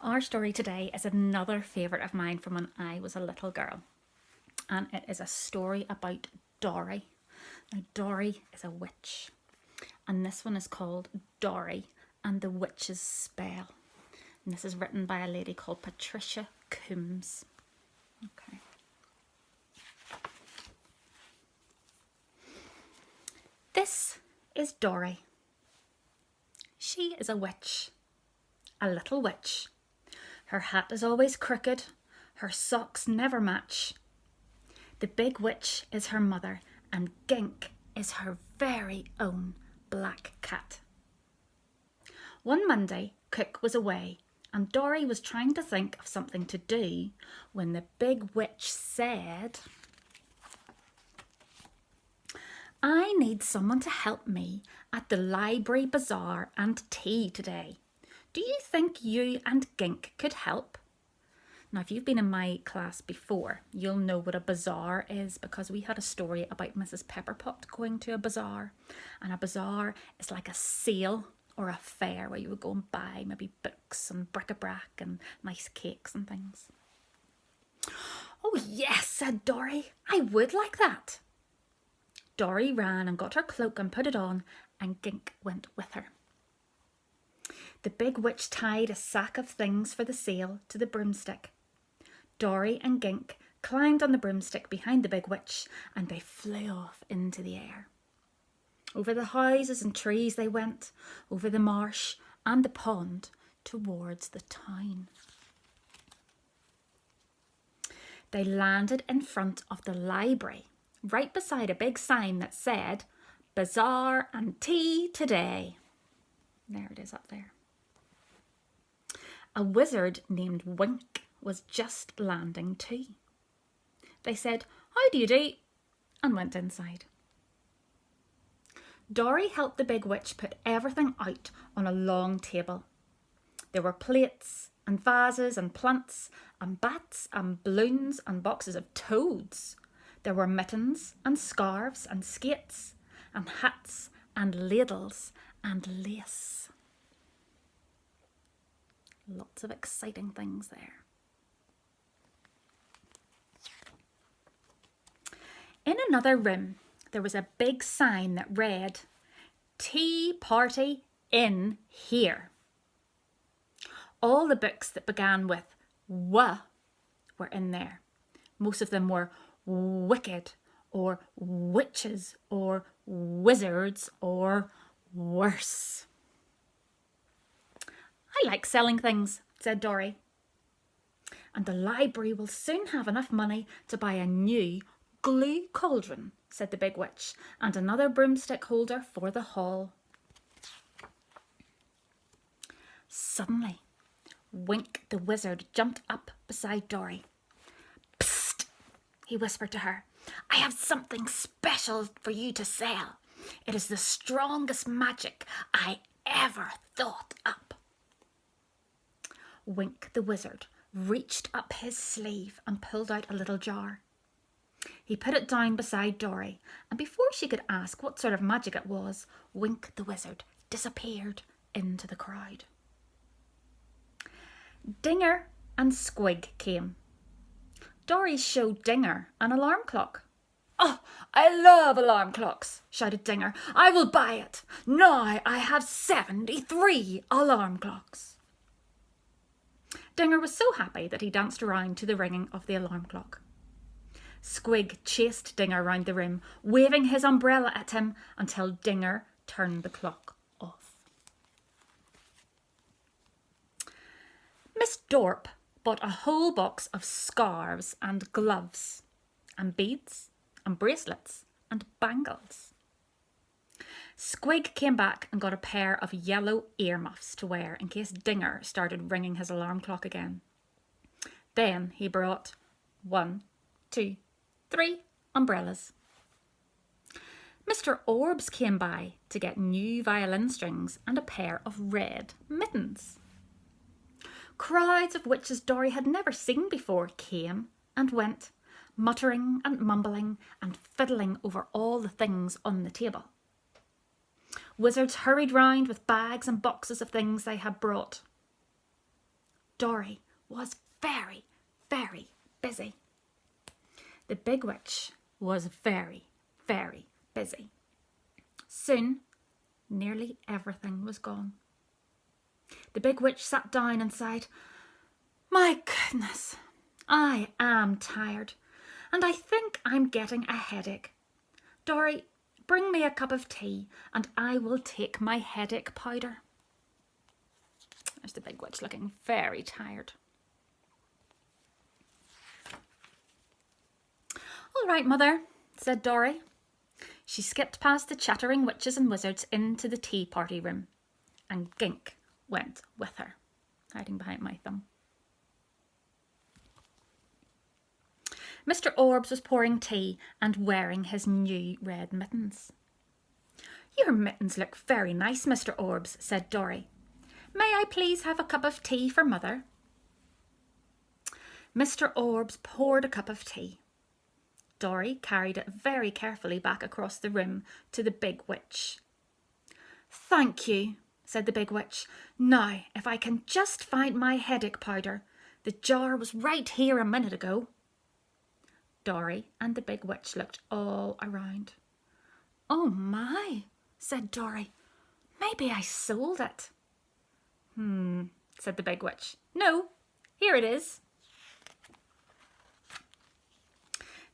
Our story today is another favourite of mine from when I was a little girl, and it is a story about Dorrie. Now, Dorrie is a witch, and this one is called Dorrie and the Witch's Spell. And this is written by a lady called Patricia Coombs. Okay. This is Dorrie. She is a witch, a little witch. Her hat is always crooked, her socks never match. The big witch is her mother, and Gink is her very own black cat. One Monday, Cook was away, and Dorrie was trying to think of something to do when the big witch said, "I need someone to help me at the library bazaar and tea today. Do you think you and Gink could help?" Now, if you've been in my class before, you'll know what a bazaar is because we had a story about Mrs. Pepperpot going to a bazaar. And a bazaar is like a sale or a fair where you would go and buy maybe books and bric-a-brac and nice cakes and things. "Oh yes," said Dorrie, "I would like that." Dorrie ran and got her cloak and put it on, and Gink went with her. The big witch tied a sack of things for the sale to the broomstick. Dorrie and Gink climbed on the broomstick behind the big witch, and they flew off into the air. Over the houses and trees they went, over the marsh and the pond towards the town. They landed in front of the library, right beside a big sign that said, "Bazaar and tea today." There it is up there. A wizard named Wink was just landing too. They said, "How do you do?" and went inside. Dorrie helped the big witch put everything out on a long table. There were plates and vases and plants and bats and balloons and boxes of toads. There were mittens and scarves and skates and hats and ladles and lace. Lots of exciting things there. In another room, there was a big sign that read, "Tea party in here." All the books that began with "w" were in there. Most of them were wicked or witches or wizards or worse. "I like selling things," said Dorrie. "And the library will soon have enough money to buy a new glue cauldron," said the big witch, "and another broomstick holder for the hall." Suddenly, Wink the wizard jumped up beside Dorrie. "Psst," he whispered to her. "I have something special for you to sell. It is the strongest magic I ever thought up." Wink the wizard reached up his sleeve and pulled out a little jar. He put it down beside Dorrie, and before she could ask what sort of magic it was, Wink the wizard disappeared into the crowd. Dinger and Squig came. Dorrie showed Dinger an alarm clock. "Oh, I love alarm clocks," shouted Dinger. "I will buy it. Now I have 73 alarm clocks." Dinger was so happy that he danced around to the ringing of the alarm clock. Squig chased Dinger round the room, waving his umbrella at him until Dinger turned the clock off. Miss Dorp bought a whole box of scarves and gloves and beads and bracelets and bangles. Squig came back and got a pair of yellow earmuffs to wear in case Dinger started ringing his alarm clock again. Then he brought 1, 2, 3 umbrellas. Mr. Orbs came by to get new violin strings and a pair of red mittens. Crowds of witches Dorrie had never seen before came and went, muttering and mumbling and fiddling over all the things on the table. Wizards hurried round with bags and boxes of things they had brought. Dorrie was very, very busy. The big witch was very, very busy. Soon, nearly everything was gone. The big witch sat down and sighed, "My goodness, I am tired, and I think I'm getting a headache. Dorrie, bring me a cup of tea, and I will take my headache powder." There's the big witch looking very tired. "All right, Mother," said Dorrie. She skipped past the chattering witches and wizards into the tea party room, and Gink went with her, hiding behind my thumb. Mr. Orbs was pouring tea and wearing his new red mittens. "Your mittens look very nice, Mr. Orbs," said Dorrie. "May I please have a cup of tea for Mother?" Mr. Orbs poured a cup of tea. Dorrie carried it very carefully back across the room to the big witch. "Thank you," said the big witch. "Now, if I can just find my headache powder. The jar was right here a minute ago." Dorrie and the big witch looked all around. "Oh my," said Dorrie. "Maybe I sold it." Said the big witch. "No, here it is."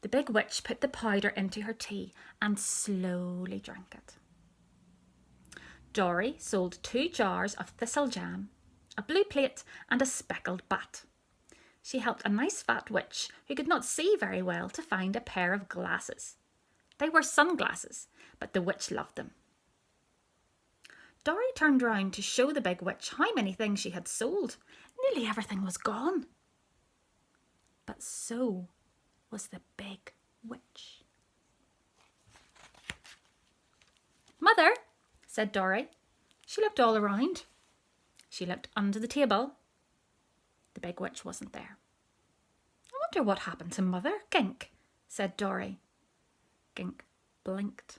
The big witch put the powder into her tea and slowly drank it. Dorrie sold 2 jars of thistle jam, a blue plate and a speckled bat. She helped a nice fat witch who could not see very well to find a pair of glasses. They were sunglasses, but the witch loved them. Dorrie turned round to show the big witch how many things she had sold. Nearly everything was gone. But so was the big witch. "Mother," said Dorrie. She looked all around. She looked under the table. The big witch wasn't there. "I wonder what happened to Mother, Gink," said Dorrie. Gink blinked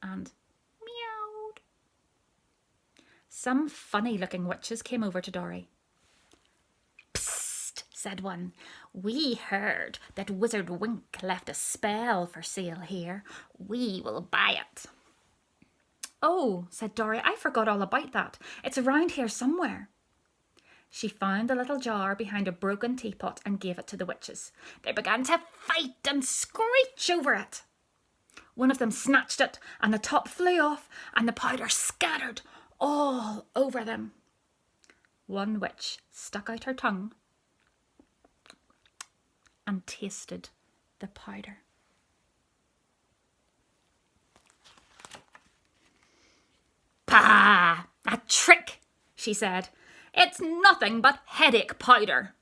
and meowed. Some funny-looking witches came over to Dorrie. "Psst," said one. "We heard that Wizard Wink left a spell for sale here. We will buy it." "Oh," said Dorrie, "I forgot all about that. It's around here somewhere." She found the little jar behind a broken teapot and gave it to the witches. They began to fight and screech over it. One of them snatched it and the top flew off and the powder scattered all over them. One witch stuck out her tongue and tasted the powder. "Pah! A trick," she said. "It's nothing but headache powder."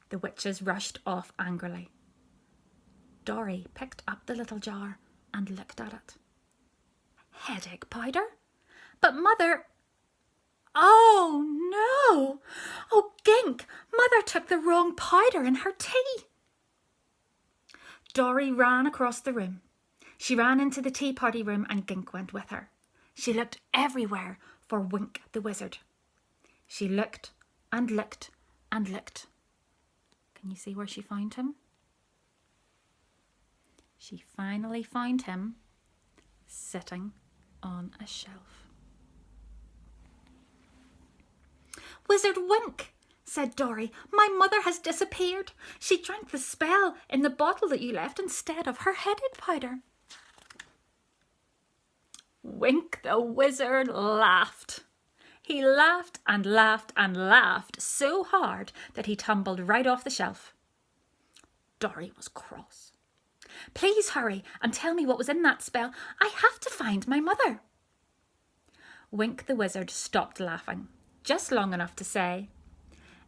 The witches rushed off angrily. Dorrie picked up the little jar and looked at it. "Headache powder? But Mother—" "Oh no! Oh, Gink, Mother took the wrong powder in her tea." Dorrie ran across the room. She ran into the tea party room and Gink went with her. She looked everywhere for Wink the wizard. She looked and looked and looked. Can you see where she found him? She finally found him sitting on a shelf. "Wizard Wink," said Dorrie, "my mother has disappeared. She drank the spell in the bottle that you left instead of her headache powder." Wink the wizard laughed. He laughed and laughed and laughed so hard that he tumbled right off the shelf. Dorrie was cross. "Please hurry and tell me what was in that spell. I have to find my mother." Wink the wizard stopped laughing, just long enough to say,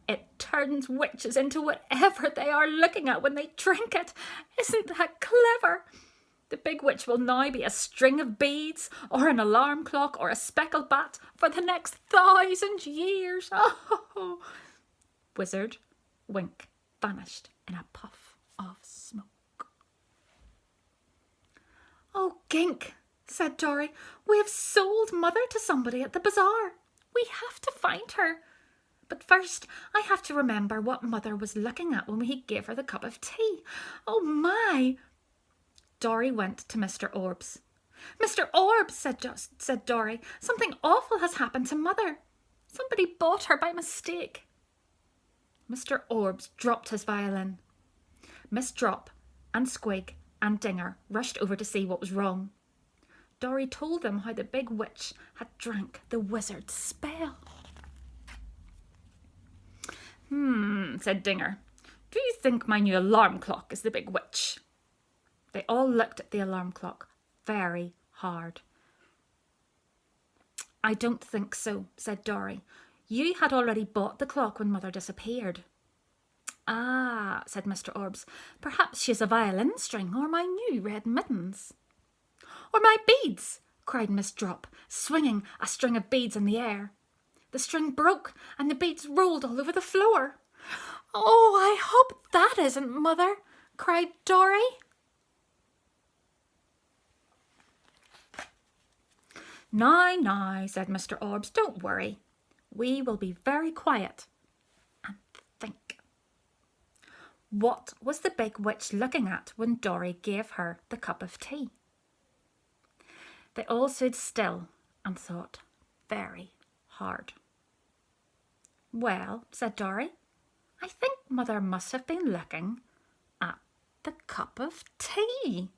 "It turns witches into whatever they are looking at when they drink it. Isn't that clever? The big witch will now be a string of beads or an alarm clock or a speckled bat for the next 1,000 years. Oh!" Wizard Wink vanished in a puff of smoke. "Oh, Gink," said Dorrie, "we have sold Mother to somebody at the bazaar. We have to find her. But first, I have to remember what Mother was looking at when we gave her the cup of tea. Oh my! Dorrie went to Mr. Orbs. Mr. Orbs, said Dorrie, something awful has happened to Mother. Somebody bought her by mistake. Mr. Orbs dropped his violin. Miss Drop and Squig and Dinger rushed over to see what was wrong. Dorrie told them how the big witch had drank the wizard's spell. Said Dinger. Do you think my new alarm clock is the big witch? They all looked at the alarm clock very hard. I don't think so, said Dorrie. You had already bought the clock when Mother disappeared. Ah, said Mr. Orbs, perhaps she has a violin string or my new red mittens. Or my beads, cried Miss Drop, swinging a string of beads in the air. The string broke and the beads rolled all over the floor. Oh, I hope that isn't Mother, cried Dorrie. Now, said Mr. Orbs, don't worry. We will be very quiet and think. What was the big witch looking at when Dorrie gave her the cup of tea? They all stood still and thought very hard. Well, said Dorrie, I think Mother must have been looking at the cup of tea.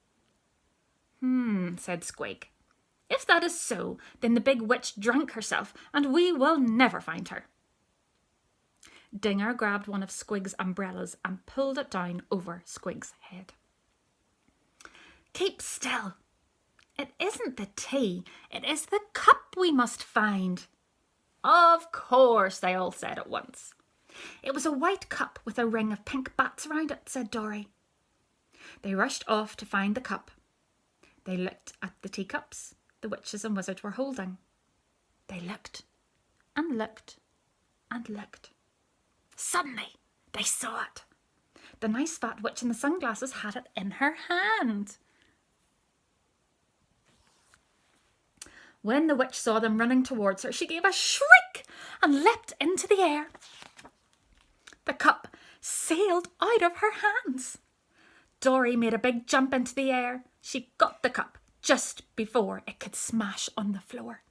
Said Squig. If that is so, then the big witch drank herself and we will never find her. Dinger grabbed one of Squig's umbrellas and pulled it down over Squig's head. Keep still. It isn't the tea, it is the cup we must find. Of course, they all said at once. It was a white cup with a ring of pink bats round it, said Dorrie. They rushed off to find the cup. They looked at the teacups the witches and wizards were holding. They looked and looked and looked. Suddenly, they saw it. The nice fat witch in the sunglasses had it in her hand. When the witch saw them running towards her, she gave a shriek and leapt into the air. The cup sailed out of her hands. Dorrie made a big jump into the air. She got the cup just before it could smash on the floor.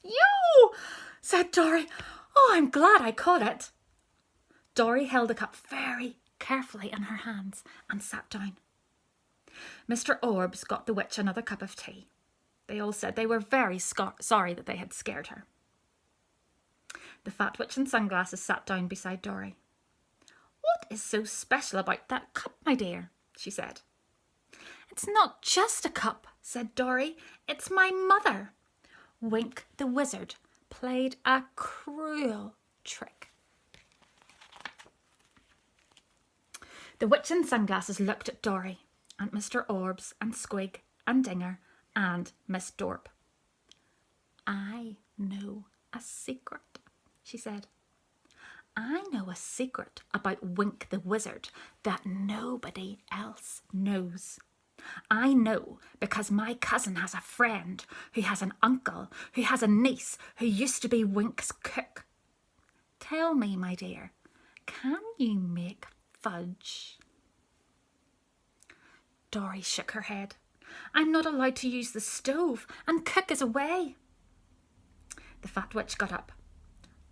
You, said Dorrie. Oh, I'm glad I caught it. Dorrie held the cup very carefully in her hands and sat down. Mr. Orbs got the witch another cup of tea. They all said they were very sorry that they had scared her. The fat witch in sunglasses sat down beside Dorrie. What is so special about that cup, my dear? She said. It's not just a cup, said Dorrie. It's my mother. Wink the wizard played a cruel trick. The witch in sunglasses looked at Dorrie and Mr. Orbs and Squig and Dinger and Miss Dorp. I know a secret, she said. I know a secret about Wink the wizard that nobody else knows. I know because my cousin has a friend who has an uncle who has a niece who used to be Wink's cook. Tell me, my dear, can you make fudge? Dorrie shook her head. I'm not allowed to use the stove and cook is away. The fat witch got up.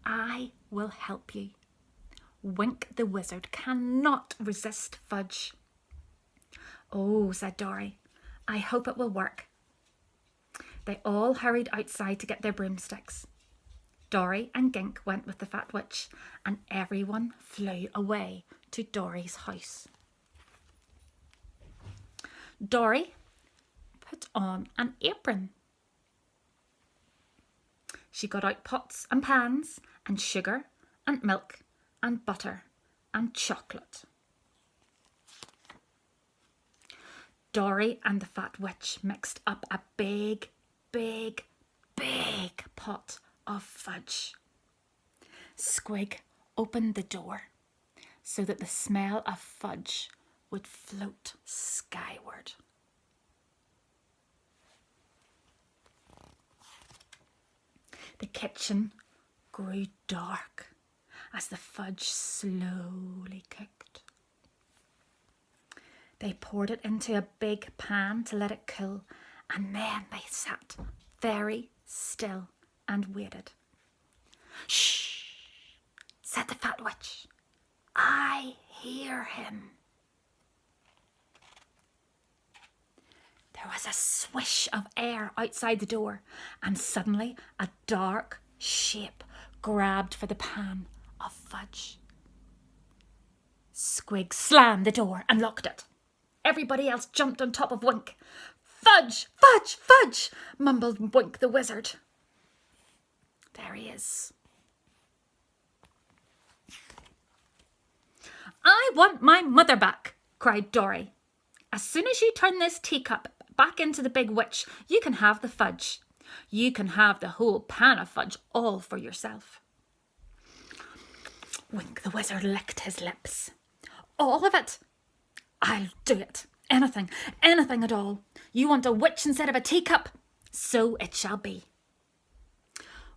I will help you. Wink the wizard cannot resist fudge. Oh, said Dorrie, I hope it will work. They all hurried outside to get their broomsticks. Dorrie and Gink went with the fat witch and everyone flew away to Dorrie's house. Dorrie put on an apron. She got out pots and pans and sugar and milk and butter and chocolate. Dorrie and the fat witch mixed up a big, big, big pot of fudge. Squig opened the door so that the smell of fudge would float skyward. The kitchen grew dark as the fudge slowly cooked. They poured it into a big pan to let it cool, and then they sat very still and waited. "Shh," said the fat witch. "I hear him." There was a swish of air outside the door, and suddenly a dark shape grabbed for the pan of fudge. Squig slammed the door and locked it. Everybody else jumped on top of Wink. "Fudge, fudge, fudge," mumbled Wink the wizard. "There he is." "I want my mother back," cried Dorrie. "As soon as you turn this teacup back into the big witch, you can have the fudge. You can have the whole pan of fudge all for yourself." Wink the wizard licked his lips. "All of it? I'll do it. Anything at all. You want a witch instead of a teacup? So it shall be."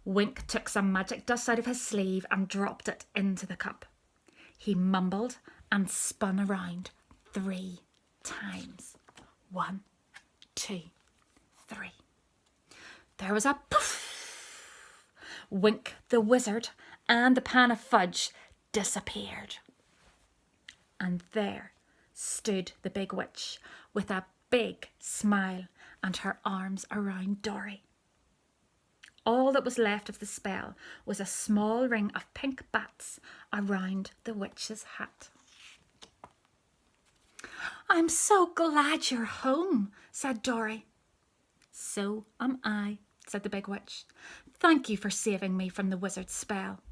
Wink took some magic dust out of his sleeve and dropped it into the cup. He mumbled and spun around 3 times. 1, 2, 3. There was a poof. Wink the wizard and the pan of fudge disappeared. And there stood the big witch with a big smile and her arms around Dorrie. All that was left of the spell was a small ring of pink bats around the witch's hat. "I'm so glad you're home," said Dorrie. "So am I," said the big witch. "Thank you for saving me from the wizard's spell."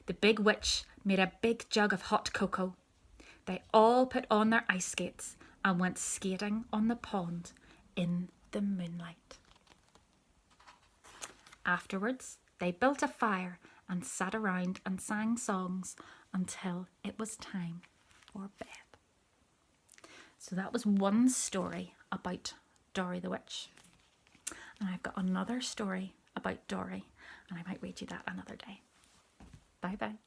The big witch made a big jug of hot cocoa. They all put on their ice skates and went skating on the pond in the moonlight. Afterwards, they built a fire and sat around and sang songs until it was time for bed. So that was one story about Dorrie the witch. And I've got another story about Dorrie, and I might read you that another day. Bye bye.